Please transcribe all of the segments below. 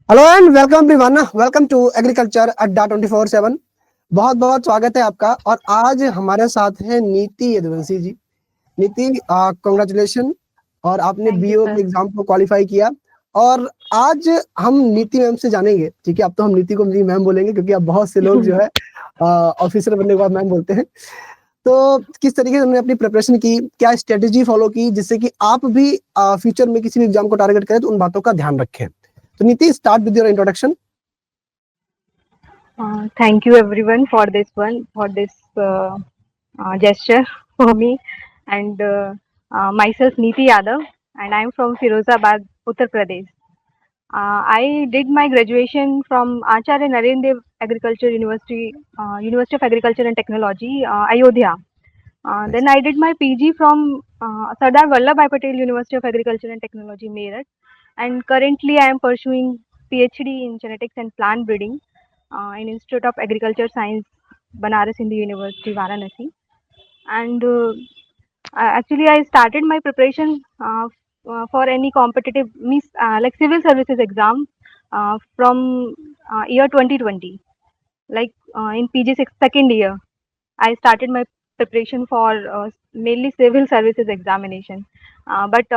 Hello and welcome everyone, welcome to agriculture Adda 24/7। बहुत बहुत स्वागत है आपका। और आज हमारे साथ है नीति यदुवंशी जी। नीति, कॉन्ग्रेचुलेशन। और आपने थैंक यू बीओ सर। के एग्जाम को क्वालिफाई किया। और आज हम नीति मैम से जानेंगे, ठीक है। अब तो हम नीति को मैम बोलेंगे क्योंकि अब बहुत से लोग जो है ऑफिसर बनने के बाद मैम बोलते हैं। तो किस तरीके से हमने अपनी प्रिपरेशन की, क्या स्ट्रेटेजी फॉलो की, जिससे कि आप भी फ्यूचर में किसी भी एग्जाम को टारगेट करें तो उन बातों का ध्यान रखें। तो नीति, start with your introduction. Thank you everyone for this gesture for me, and myself Neeti Yadav, and I am from Firozabad, Uttar Pradesh. I did my graduation from Acharya Narendra Dev Agriculture University, University of Agriculture and Technology, Ayodhya. Then I did my PG from Sardar Vallabhbhai Patel University of Agriculture and Technology, Meerut, and currently I am pursuing PhD in genetics and plant breeding in Institute of Agriculture Science, Banaras Hindu University, Varanasi. And actually, I started my preparation for any competitive, means like civil services exam from year 2020. Like in PG second year, I started my preparation for mainly civil services examination. But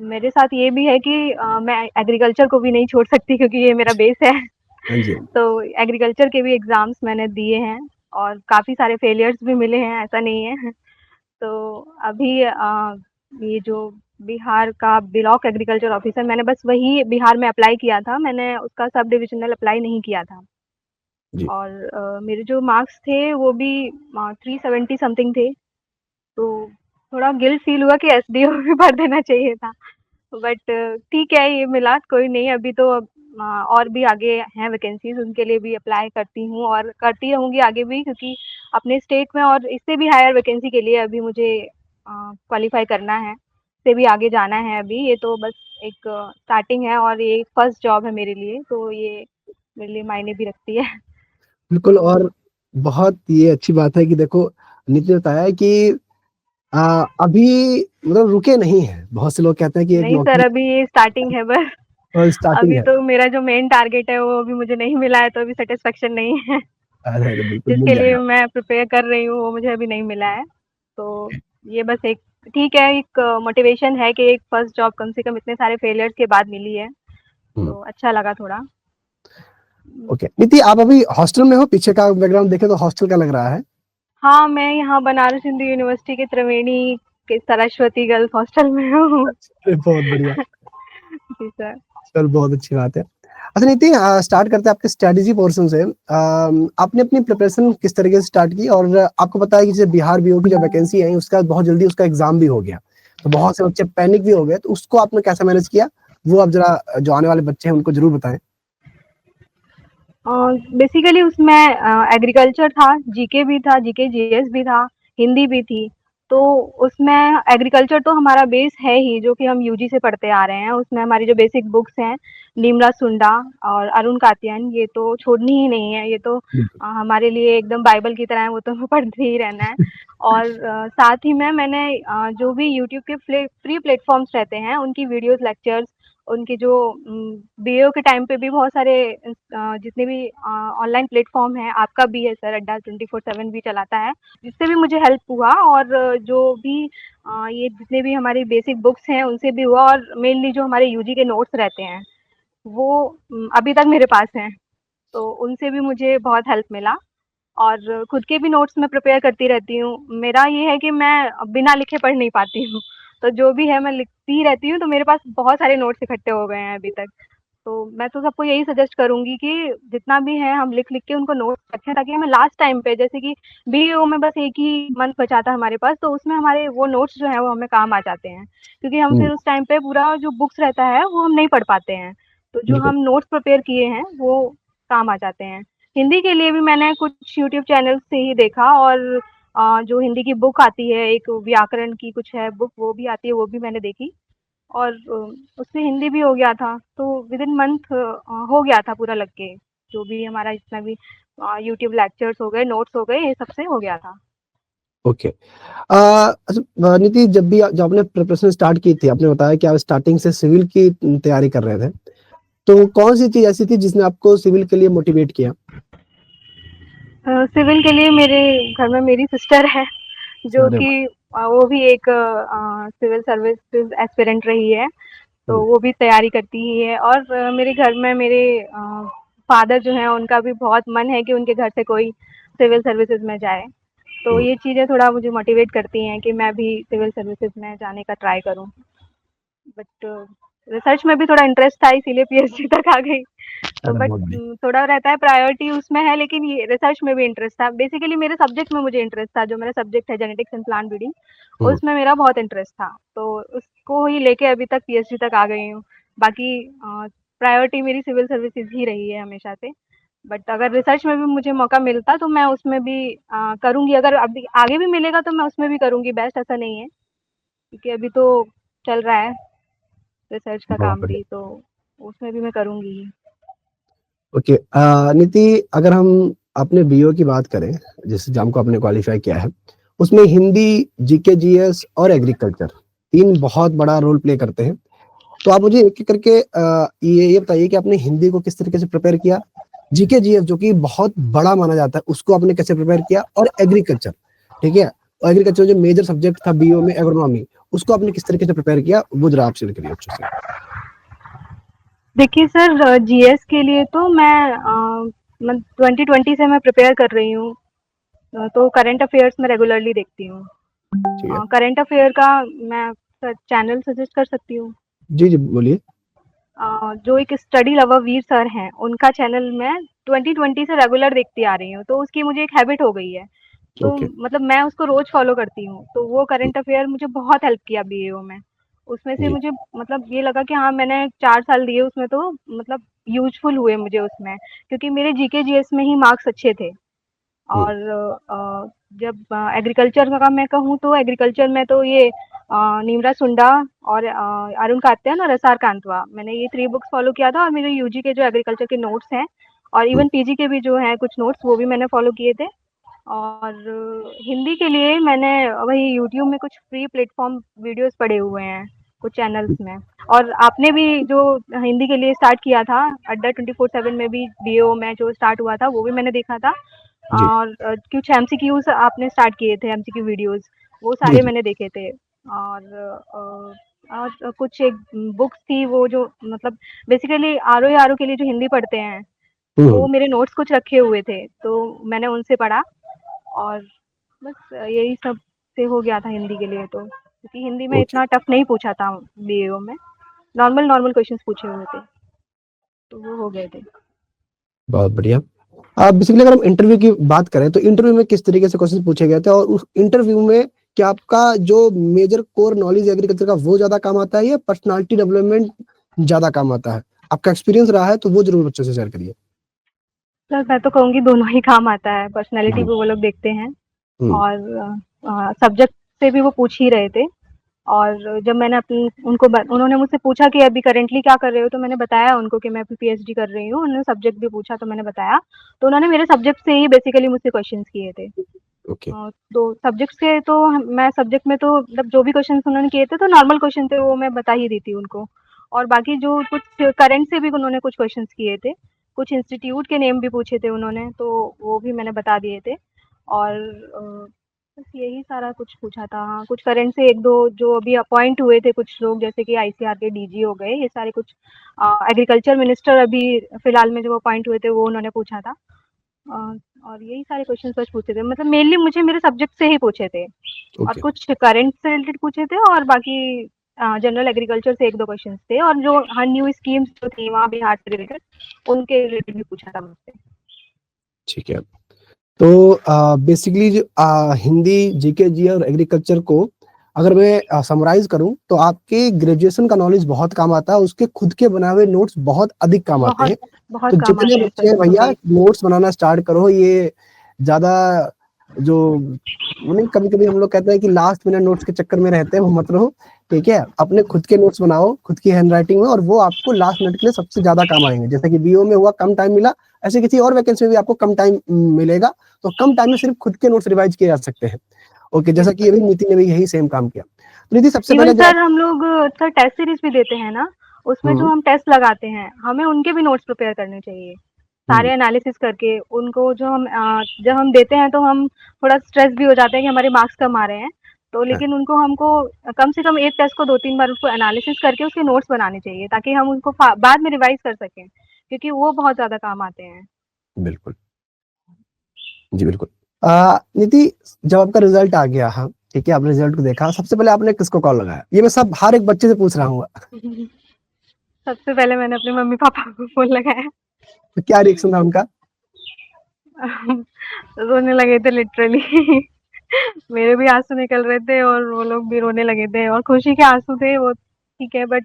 मेरे साथ ये भी है कि मैं agriculture को भी नहीं छोड़ सकती क्योंकि ये मेरा बेस है। हाँ जी। तो एग्रीकल्चर के भी एग्जाम्स मैंने दिए हैं और काफ़ी सारे फेलियर्स भी मिले हैं, ऐसा नहीं है। तो अभी ये जो बिहार का ब्लॉक एग्रीकल्चर ऑफिसर, मैंने बस वही बिहार में अप्लाई किया था, मैंने उसका सब डिविजनल अप्लाई नहीं किया था। जी। और मेरे जो मार्क्स थे वो भी 370 समथिंग थे। तो थोड़ा गिल्ट फील हुआ कि एसडीओ भी भर देना चाहिए था। बट ठीक है, ये मिला, कोई नहीं। अभी तो और भी आगे हैं वैकेंसीज, उनके लिए भी अप्लाई करती हूँ और करती रहूँगी आगे भी, क्योंकि अपने स्टेट में और इससे भी हायर वैकेंसी के लिए अभी मुझे क्वालिफाई करना है, इससे भी आगे जाना है। अभी ये तो बस एक स्टार्टिंग है और ये फर्स्ट जॉब है मेरे लिए, तो ये मेरे लिए मायने भी रखती है। बिल्कुल। तो और बहुत ये अच्छी बात है कि देखो, नीति ने बताया है कि अभी मतलब रुके नहीं हैं। बहुत से लोग कहते हैं कि एक नहीं सर, नौकरी अभी ये स्टार्टिंग है बस। और स्टार्टिंग अभी है। तो मेरा जो मेन टारगेट है वो अभी मुझे नहीं मिला है, तो अभी सेटिस्फेक्शन नहीं है। अरे अरे, बिल्कुल मिल जिसके लिए जाएगा। मैं प्रिपेयर कर रही हूँ वो मुझे अभी नहीं मिला है। तो ये बस एक, ठीक है, एक मोटिवेशन है कि एक फर्स्ट जॉब कम से कम इतने सारे फेलियर्स के बाद मिली है, हम्म। तो अच्छा लगा थोड़ा। ओके नीति, आप अभी हॉस्टल में हो? पीछे का बैकग्राउंड देखे तो हॉस्टल का लग रहा है। हाँ, मैं यहाँ बनारस हिंदू यूनिवर्सिटी के त्रिवेणी के सरस्वती गर्ल्स हॉस्टल में हूँ। अरे बहुत बढ़िया। जी सर। चल, बहुत अच्छी बात है। अच्छा नीति, स्टार्ट करते हैं आपके स्ट्रेटेजी पोर्शन से। आपने अपनी प्रिपरेशन किस तरीके से स्टार्ट की? और आपको पता है कि जैसे बिहार बीओ की जो वैकेंसी आई उसका बहुत जल्दी उसका एग्जाम भी हो गया, तो बहुत से बच्चे पैनिक भी हो गए, तो उसको आपने कैसे मैनेज किया? वो आप जरा जो आने वाले बच्चे हैं उनको जरूर बताएं। बेसिकली उसमें एग्रीकल्चर था, जीके भी था, जीके जीएस भी था, हिंदी भी थी। तो उसमें एग्रीकल्चर तो हमारा बेस है ही, जो कि हम यूजी से पढ़ते आ रहे हैं। उसमें हमारी जो बेसिक बुक्स हैं, नीमला सुंडा और अरुण कातियान, ये तो छोड़नी ही नहीं है। ये तो हमारे लिए एकदम बाइबल की तरह है, वो तो हमें पढ़ते ही रहना है। और साथ ही में मैंने जो भी यूट्यूब के फ्री प्लेटफॉर्म्स रहते हैं उनकी वीडियोस, लेक्चर्स, उनके जो बीए के टाइम पे भी बहुत सारे जितने भी ऑनलाइन प्लेटफॉर्म है, आपका भी है सर, अड्डा 24/7 भी चलाता है, जिससे भी मुझे हेल्प हुआ। और जो भी ये जितने भी हमारी बेसिक बुक्स हैं उनसे भी हुआ, और मेनली जो हमारे यूजी के नोट्स रहते हैं वो अभी तक मेरे पास हैं, तो उनसे भी मुझे बहुत हेल्प मिला। और खुद के भी नोट्स मैं प्रिपेयर करती रहती हूँ। मेरा ये है कि मैं बिना लिखे पढ़ नहीं पाती हूँ, तो जो भी है मैं लिखती रहती हूँ, तो मेरे पास बहुत सारे नोट्स इकट्ठे हो गए हैं अभी तक। तो मैं तो सबको यही सजेस्ट करूँगी कि जितना भी है हम लिख-लिख के उनको नोट्स रखें, ताकि हमें लास्ट टाइम पे, जैसे कि बीईओ में बस 1 ही मंथ बचा था हमारे पास, तो उसमें हमारे वो नोट्स जो हैं वो हमें काम आ जाते हैं। क्योंकि हम हम्म। फिर उस टाइम पे पूरा जो बुक्स रहता है वो हम नहीं पढ़ पाते हैं। तो जो बिल्कुल। हम नोट्स प्रिपेयर किए हैं वो काम आ जाते हैं। हिंदी के लिए भी मैंने कुछ यूट्यूब चैनल से ही देखा, और जो हिंदी की बुक आती है, एक व्याकरण की कुछ है बुक, वो भी आती है, वो भी मैंने देखी। और उससे हिंदी भी हो गया था, तो विद इन मंथ हो गया था पूरा लग के। जो भी हमारा जितना भी यूट्यूब लेक्चर्स हो गए, नोट्स हो गए, ये सबसे हो गया था। ओके। अच्छा नीति, जब आपने प्रिपरेशन स्टार्ट की थी, आपने बताया कि आप स्टार्टिंग से सिविल की तैयारी कर रहे थे। तो कौन सी चीज ऐसी थी जिसने आपको सिविल के लिए मोटिवेट किया? सिविल के लिए मेरे घर में मेरी सिस्टर है, जो अरे कि वाह! वो भी एक सिविल सर्विसेज एस्पिरेंट रही है, तो हुँ, वो भी तैयारी करती ही है। और मेरे घर में मेरे फादर जो हैं, उनका भी बहुत मन है कि उनके घर से कोई सिविल सर्विसेज में जाए। तो हुँ। ये चीज़ें थोड़ा मुझे मोटिवेट करती हैं कि मैं भी सिविल सर्विसेज में जाने का ट्राई करूँ। बट रिसर्च में भी थोड़ा इंटरेस्ट था, इसीलिए पीएचडी तक आ गई। तो अरे बट बहुत बढ़िया। थोड़ा रहता है, प्रायोरिटी उसमें है, लेकिन ये रिसर्च में भी इंटरेस्ट था। बेसिकली मेरे सब्जेक्ट में मुझे इंटरेस्ट था, जो मेरा सब्जेक्ट है जेनेटिक्स एंड प्लांट ब्रीडिंग, हुँ, उसमें मेरा बहुत इंटरेस्ट था। तो उसको ही लेके अभी तक पीएचडी तक आ गई हूँ। बाकी प्रायोरिटी मेरी सिविल सर्विसेज ही रही है हमेशा से। बट अगर रिसर्च में भी मुझे मौका मिलता तो मैं उसमें भी करूँगी। अगर अभी आगे भी मिलेगा तो मैं उसमें भी करूँगी, बेस्ट ऐसा नहीं है, क्योंकि अभी तो चल रहा है रिसर्च का बहुत काम बढ़िया। भी, तो उसमें भी मैं करूँगी ही। ओके, नीति, अगर हम अपने बीओ की बात करें, जिस एग्ज़ाम को आपने क्वालीफाई किया है, उसमें हिंदी, जीके, जीएस और एग्रीकल्चर 3 बहुत बड़ा रोल प्ले करते हैं। तो आप मुझे एक-एक करके ये बताइए कि आपने हिंदी को किस तरीके से प्रिपेयर किया? जीके, जीएस जो कि बहुत बड़ा माना जाता है, उसको आपने कैसे प्रिपेयर किया? और एग्रीकल्चर, ठीक है? और एग्रीकल्चर जो मेजर सब्जेक्ट था बीओ में एग्रोनॉमी, उसको आपने किस तरीके से प्रिपेयर किया? वो ज़रा आप शेयर करिए अच्छे से। देखिए सर, जीएस के लिए तो मैं 2020 से मैं प्रिपेयर कर रही हूँ। तो करंट अफेयर्स मैं रेगुलरली देखती हूँ। ठीक है। करंट अफेयर का मैं सर चैनल सजेस्ट कर सकती हूँ। जी, जी, बोलिए। जो एक स्टडी लवर वीर सर हैं, उनका चैनल मैं 2020 से रेगुलर देखती आ रही हूँ, तो उसकी मुझे एक हैबिट हो गई है। तो ओके। मतलब मैं उसको रोज़ फ़ॉलो करती हूँ, तो वो हुँ, करंट अफेयर मुझे बहुत हेल्प किया बीएओ में। उसमें से जी। मुझे मतलब ये लगा कि हाँ, मैंने 4 साल दिए उसमें, तो मतलब यूज़फुल हुए मुझे उसमें, क्योंकि मेरे जीके जीएस में ही मार्क्स अच्छे थे। हुँ, और जब एग्रीकल्चर का मैं कहूँ, तो एग्रीकल्चर में तो ये नीमरा सुंडा और अरुण कात्यायन और एसआर कांतवा, मैंने ये 3 बुक्स फ़ॉलो किया था। और मेरे यूजी के जो एग्रीकल्चर के नोट्स हैं, और हुँ, इवन पीजी के भी जो हैं कुछ नोट्स, वो भी मैंने फ़ॉलो किए थे। और हिंदी के लिए मैंने वही यूट्यूब में कुछ फ्री प्लेटफ़ॉर्म वीडियोज़ पड़े हुए हैं, कुछ चैनल्स में। और आपने भी जो हिंदी के लिए स्टार्ट किया था, अड्डा 24/7 में भी बीएओ में जो स्टार्ट हुआ था, वो भी मैंने देखा था। जी, और कुछ एमसीक्यूज़ आपने स्टार्ट किए थे, एमसीक्यू वीडियोज़, वो जी, सारे जी। मैंने देखे थे। और कुछ एक बुक्स थी, वो जो मतलब बेसिकली आरओ के लिए जो हिंदी पढ़ते हैं, हुँ, वो हुँ, मेरे नोट्स कुछ रखे हुए थे, तो मैंने उनसे पढ़ा। और बस यही सब से हो गया था हिंदी के लिए तो, क्योंकि हिंदी में ओके, इतना टफ नहीं पूछा था बीएओ में, नॉर्मल नॉर्मल क्वेश्चंस पूछे हुए थे, तो वो हो गए थे। बहुत बढ़िया। बेसिकली अगर हम इंटरव्यू की बात करें, तो इंटरव्यू में किस तरीके से क्वेश्चन पूछे गए थे? और उस इंटरव्यू में क्या आपका जो मेजर कोर नॉलेज एग्रीकल्चर का वो ज़्यादा काम आता है या पर्सनैलिटी डेवलपमेंट ज़्यादा काम आता है? आपका एक्सपीरियंस रहा है तो वो ज़रूर बच्चों से शेयर करिए। सर मैं तो कहूँगी दोनों ही काम आता है, पर्सनैलिटी हुँ, भी वो लोग देखते हैं, हुँ, और सब्जेक्ट से भी वो पूछ ही रहे थे। और जब मैंने अपनी उन्होंने मुझसे पूछा कि अभी करेंटली क्या कर रहे हो, तो मैंने बताया उनको कि मैं अभी पीएचडी कर रही हूँ। उन्होंने सब्जेक्ट भी पूछा, तो मैंने बताया। तो उन्होंने मेरे सब्जेक्ट से ही बेसिकली मुझसे क्वेश्चंस किए थे। ओके, तो सब्जेक्ट से तो मैं सब्जेक्ट में तो मतलब जो भी क्वेश्चंस उन्होंने किए थे, तो नॉर्मल क्वेश्चन थे, वो मैं बता ही दी थी उनको। और बाकी जो कुछ करंट से भी उन्होंने कुछ क्वेश्चंस किए थे, कुछ इंस्टीट्यूट के नेम भी पूछे थे उन्होंने, तो वो भी मैंने बता दिए थे। और बस यही सारा कुछ पूछा था। हाँ, कुछ करंट से 1-2 जो अभी अपॉइंट हुए थे कुछ लोग, जैसे कि आईसीआर के डीजी हो गए, ये सारे कुछ एग्रीकल्चर मिनिस्टर अभी फिलहाल में जो अपॉइंट हुए थे, वो उन्होंने पूछा था। अ, और यही सारे क्वेश्चंस बस पूछे थे, मतलब मेनली मुझे मेरे सब्जेक्ट से ही पूछे थे। और ओके, कुछ करंट से रिलेटेड पूछे थे, और बाकी जनरल एग्रीकल्चर से 1-2 क्वेश्चंस थे, और जो हाँ न्यू स्कीम्स जो थी वहाँ बिहार से रिलेटेड, उनके रिलेटेड भी पूछा था मुझसे। ठीक है। तो बेसिकली जो हिंदी, जीके, जी और एग्रीकल्चर को अगर मैं समराइज़ करूँ, तो आपके ग्रेजुएशन का नॉलेज बहुत काम आता है, उसके खुद के बनाए हुए नोट्स बहुत अधिक काम आते बहुत हैं। तो बहुत काम जितने आते हैं बच्चे सर, हैं भैया बिल्कुल। नोट्स बनाना स्टार्ट करो, ये ज़्यादा जो वो नहीं, कभी-कभी हम लोग कहते हैं कि लास्ट मिनट नोट्स के चक्कर में रहते हैं, वो मत रहो, ठीक है? अपने खुद के नोट्स बनाओ, खुद की हैंडराइटिंग में, और वो आपको लास्ट मिनट के लिए सबसे ज़्यादा काम आएँगे। जैसे कि बीओ में हुआ कम टाइम मिला, ऐसे किसी और वैकेंसी में भी आपको कम टाइम मिलेगा, तो कम टाइम में सिर्फ खुद के नोट्स रिवाइज़ किए जा सकते हैं। ओके, जैसा कि बिल्कुल। अभी नीति ने भी यही सेम काम किया। तो नीति सबसे इवन पहले जो आप सर हम लोग सर टेस्ट सीरीज भी देते हैं ना, उसमें जो हम टेस्ट लगाते हैं, हमें उनके भी नोट्स प्रिपेयर करने चाहिए। सारे एनालिसिस करके उनको जो हम जब हम देते हैं तो हम थोड़ा स्ट्रेस भी हो जाते हैं कि हमारे मार्क्स कम आ रहे हैं। तो लेकिन उनको हमको कम से कम एक टेस्ट को 2-3 बार उसको एनालिसिस करके उसके नोट्स बनाने चाहिए ताकि हम उनको बाद में रिवाइज़ कर सकें, क्योंकि वो बहुत ज़्यादा काम आते हैं। बिल्कुल। जी, बिल्कुल। नीति, जब आपका रिज़ल्ट आ गया, हाँ, ठीक है, आपने रिज़ल्ट को देखा, सबसे पहले आपने किसको कॉल लगाया? ये मैं सब हर एक बच्चे से पूछ रहा हूँ। सबसे पहले मैंने अपने मम्मी-पापा को फ़ोन लगाया। तो क्या रिएक्शन था उनका? रोने लगे थे लिटरली। मेरे भी आँसू निकल रहे थे और वो लोग भी रोने लगे थे और खुशी के आँसू थे वो, ठीक है, बट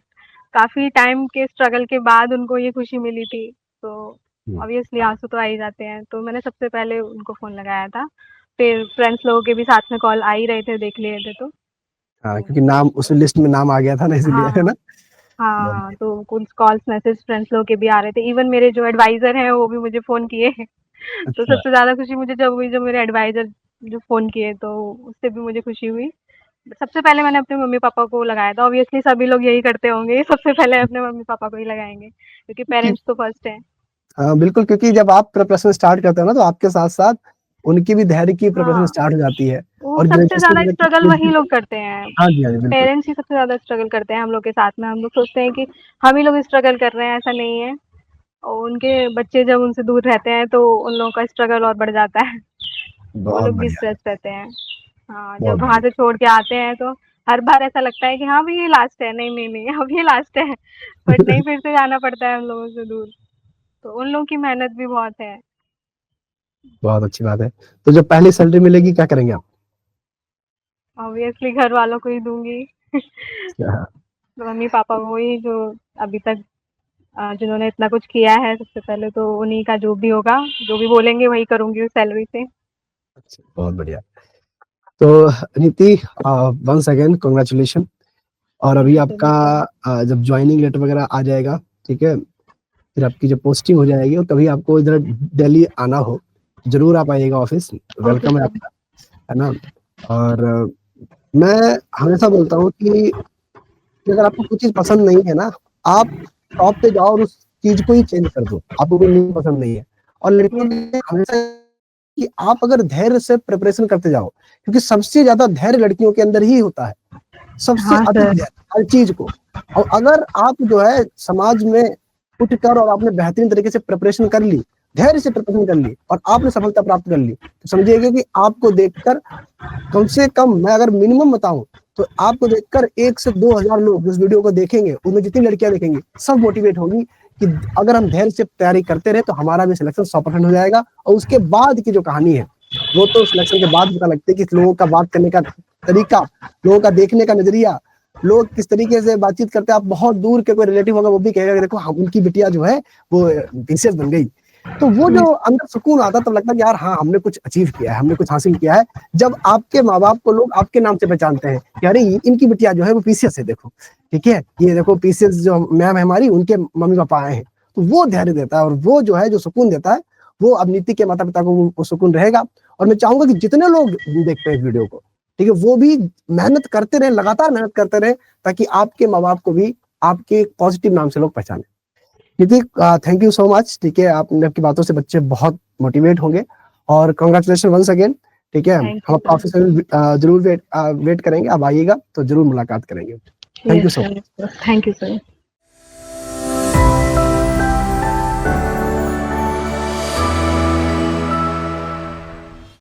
काफ़ी टाइम के स्ट्रगल के बाद उनको ये खुशी मिली थी, तो ऑब्वियसली आँसू तो आ ही जाते हैं। तो मैंने सबसे पहले उनको फ़ोन लगाया था, फिर फ्रेंड्स लोगों के भी साथ में कॉल आ ही रहे थे, देख लिए थे तो। हाँ, क्योंकि नाम उस लिस्ट में नाम आ गया था ना, इसीलिए, है हाँ, ना? बहुत हाँ, तो कुछ कॉल्स, मैसेज फ्रेंड्स लोगों के भी आ रहे थे। इवन मेरे जो एडवाइज़र हैं, वो भी मुझे फ़ोन किए। तो अच्छा। सबसे ज़्यादा खुशी मुझे जब हुई, जब मेरे एडवाइज़र जो फ़ोन किए, तो उससे भी मुझे खुशी हुई। सबसे पहले मैंने अपने मम्मी-पापा को लगाया था, ऑब्वियसली सभी लोग यही करते होंगे, सबसे पहले अपने मम्मी-पापा को ही लगाएँगे, क्योंकि कि पेरेंट्स तो फर्स्ट हैं। हाँ, बिल्कुल, क्योंकि जब आप प्रिपरेशन स्टार्ट करते हो ना, तो आपके साथ-साथ उनकी भी धैर्य की प्रिपरेशन हाँ, स्टार्ट हो जाती है वो और सबसे ज़्यादा स्ट्रगल वही बिल्कुल। लोग करते हैं। हाँ जी, हाँ जी, बिल्कुल। पेरेंट्स ही सबसे ज़्यादा स्ट्रगल करते हैं हम लोग के साथ में। हम लोग सोचते हैं कि हम ही लोग स्ट्रगल कर रहे हैं, ऐसा नहीं है। और उनके बच्चे जब उनसे दूर रहते हैं, तो उन लोगों का स्ट्रगल और बढ़ जाता है। वो बहुत लोग भी बढ़िया, स्ट्रेस रहते हैं। हाँ, बहुत जब वहाँ बढ़िया। से छोड़ के आते हैं तो हर बार ऐसा लगता है कि हाँ, अभी ये लास्ट है, नहीं, नहीं, नहीं, अब ये लास्ट है, बट नहीं, फिर से जाना पड़ता है हम लोगों से दूर। तो उन लोगों की मेहनत भी बहुत है। बहुत अच्छी बात है। तो जब पहली सैलरी मिलेगी, क्या करेंगे आप? ऑब्वियसली घर वालों को ही दूँगी। हाँ, मम्मी-पापा को ही, जो अभी तक जिन्होंने इतना कुछ किया है, सबसे पहले तो उन्हीं का जो भी होगा, जो भी बोलेंगे वही करूँगी उस सैलरी से। अच्छा, बहुत बढ़िया। तो नीति, वंस अगेन कांग्रेचुलेशन। और अभी थैंक यू, आपका थैंक यू। जब जॉइनिंग लेटर वगैरह आ जाएगा, ठीक है, फिर आपकी जब पोस्टिंग हो जाएगी और कभी आपको इधर दिल्ली आना हो, ज़रूर आप आइएगा ऑफ़िस, ओके वेलकम है सर। आपका, है ना? और मैं हमेशा बोलता हूँ कि अगर आपको कुछ चीज़ पसंद नहीं है ना, आप टॉप पे जाओ और उस चीज़ को ही चेंज कर दो, आपको कोई नहीं पसंद नहीं है। और लड़कियों यस। के लिए हमेशा कि आप अगर धैर्य से प्रिपरेशन करते जाओ, क्योंकि सबसे ज़्यादा धैर्य लड़कियों के अंदर ही होता है, सबसे हाँ अधिक सर। धैर्य हर चीज़ को। और अगर आप जो है समाज में उठकर और आपने बेहतरीन तरीके से प्रिपरेशन कर ली, धैर्य से प्रिपरेशन कर ली और आपने सफलता प्राप्त कर ली, तो समझिएगा कि आपको देखकर कम से कम मैं अगर मिनिमम बताऊँ, तो आपको देखकर 1 से 2000 लोग इस वीडियो को देखेंगे, उनमें जितनी लड़कियाँ देखेंगी, सब मोटिवेट होंगी कि अगर हम धैर्य से तैयारी करते रहे, तो हमारा भी सिलेक्शन 100% हो जाएगा। और उसके बाद की जो कहानी है, वो तो सिलेक्शन के बाद पता लगती है कि लोगों का बात करने का तरीका, लोगों का देखने का नज़रिया, लोग किस तरीके से बातचीत करते हैं। आप बहुत दूर के कोई रिलेटिव होगा, वो भी कहेगा कि देखो हम उनकी बिटिया जो है, वो प्रिंसेस बन गई। तो वो जो अंदर सुकून आता है, तब लगता है कि यार हाँ, हमने कुछ अचीव किया है, हमने कुछ हासिल किया है। जब आपके माँ-बाप को लोग आपके नाम से पहचानते हैं कि अरे इनकी बिटिया जो है वो पीसीएस है, देखो, ठीक है? ये देखो पीसीएस जो मैम है हमारी, उनके मम्मी-पापा आए हैं। तो वो धैर्य देता है और वो जो है जो सुकून देता है, वो अब नीति के माता-पिता को वो सुकून रहेगा। और मैं चाहूँगा कि जितने लोग देखते हैं इस वीडियो को, ठीक है? वो भी मेहनत करते रहें, लगातार मेहनत करते रहें, ताकि आपके माँ-बाप को भी आपके पॉजिटिव नाम से लोग पहचानें। निधि, थैंक यू सो मच, ठीक है, आपकी बातों से बच्चे बहुत मोटिवेट होंगे और कांग्रेचुलेशन वंस अगेन, ठीक है। हम थैंक यू आपका सर। ऑफिस में जरूर वेट करेंगे, आप आइएगा तो जरूर मुलाकात करेंगे। Thank yes you so much. Sir, thank you sir.